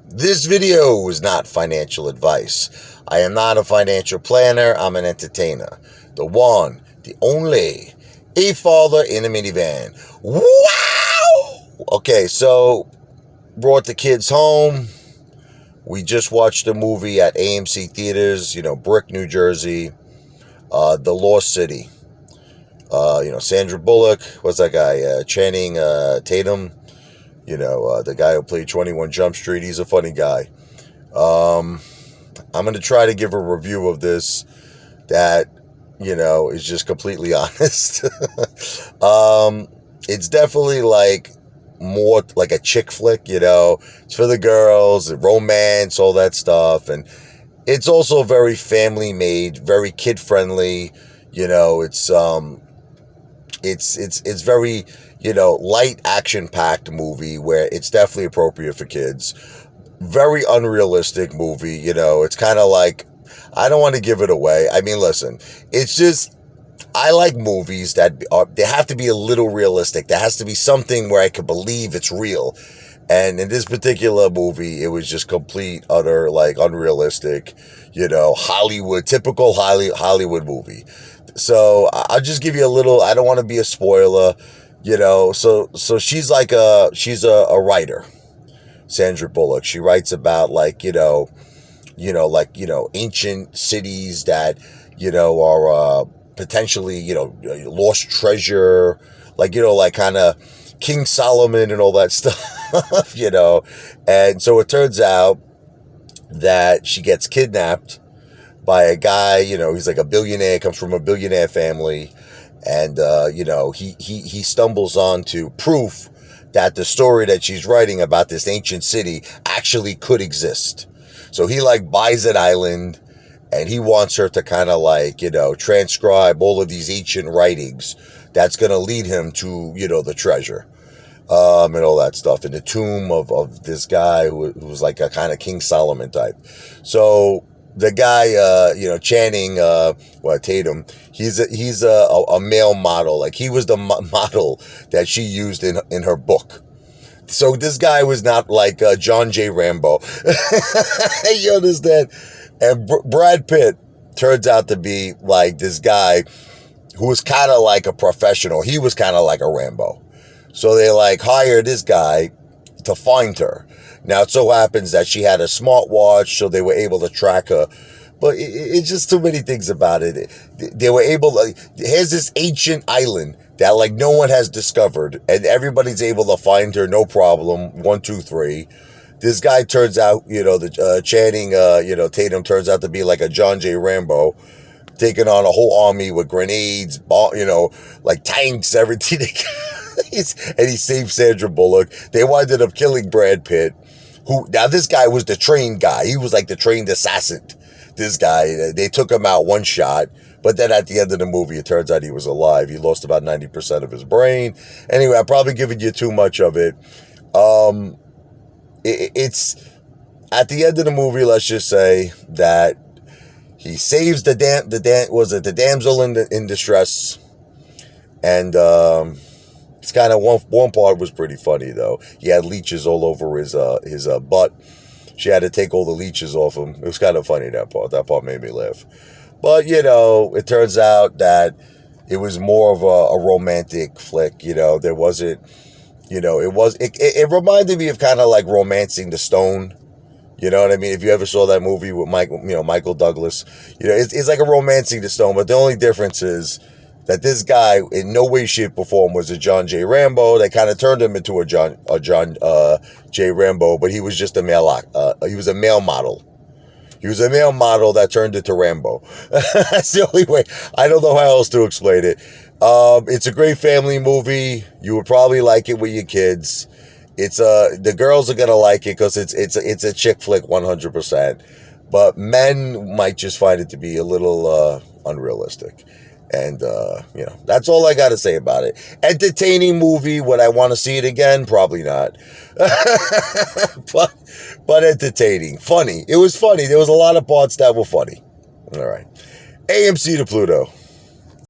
This video is not financial advice. I am not a financial planner. I'm an entertainer. The one, the only, Apefather in a minivan. Wow! Okay, so brought the kids home. We just watched a movie at AMC Theaters, Brick, New Jersey, The Lost City. Sandra Bullock, what's that guy? Channing Tatum. The guy who played 21 Jump Street. He's a funny guy. I'm going to try to give a review of this that, is just completely honest. It's definitely more like a chick flick, it's for the girls, romance, all that stuff. And it's also very family made, very kid friendly. It's very, light action packed movie where it's definitely appropriate for kids. Very unrealistic movie. It's kind of like, I don't want to give it away. I mean, listen, it's just, I like movies that they have to be a little realistic. There has to be something where I can believe it's real. And in this particular movie, it was just complete, utter, unrealistic, Hollywood, typical Hollywood movie. So I'll just give you a little, I don't want to be a spoiler, so she's she's a writer, Sandra Bullock. She writes about ancient cities that, are, potentially, lost treasure, kind of King Solomon and all that stuff, and so it turns out that she gets kidnapped by a guy, he's like a billionaire, comes from a billionaire family, and, he stumbles onto proof that the story that she's writing about this ancient city actually could exist. So he buys an island, and he wants her to kind of transcribe all of these ancient writings that's going to lead him to, the treasure, and all that stuff in the tomb of this guy who was like a kind of King Solomon type. So the guy, Channing, Tatum, he's a male model. He was the model that she used in her book. So this guy was not like John J. Rambo. You understand? And Brad Pitt turns out to be this guy who was kind of like a professional. He was kind of like a Rambo. So they hired this guy to find her. Now, it so happens that she had a smartwatch, so they were able to track her. But it's just too many things about it. They were able to, here's this ancient island that no one has discovered, and everybody's able to find her, no problem. 1, 2, 3. This guy turns out, the Channing, Tatum turns out to be like a John J. Rambo, taking on a whole army with grenades, tanks, everything. And he saved Sandra Bullock. They winded up killing Brad Pitt, now this guy was the trained guy. He was the trained assassin. This guy, they took him out one shot, but then at the end of the movie, it turns out he was alive. He lost about 90% of his brain. Anyway, I'm probably giving you too much of it. It's at the end of the movie, let's just say that he saves the damsel in distress, and it's kind of one part was pretty funny though. He had leeches all over his butt. She had to take all the leeches off him. It was kind of funny, that part. That part made me laugh. But it turns out that it was more of a romantic flick. There wasn't. It reminded me of kind of Romancing the Stone. You know what I mean? If you ever saw that movie with Michael Douglas, it's like a Romancing the Stone. But the only difference is that this guy, in no way, shape, or form, was a John J. Rambo. They kind of turned him into a John J. Rambo, but he was just a male. He was a male model. He was a male model that turned into Rambo. That's the only way. I don't know how else to explain it. It's a great family movie. You would probably like it with your kids. It's the girls are gonna like it because it's a chick flick 100%. But men might just find it to be a little unrealistic. And, that's all I got to say about it. Entertaining movie. Would I want to see it again? Probably not. but entertaining. Funny. It was funny. There was a lot of parts that were funny. All right. AMC to Pluto.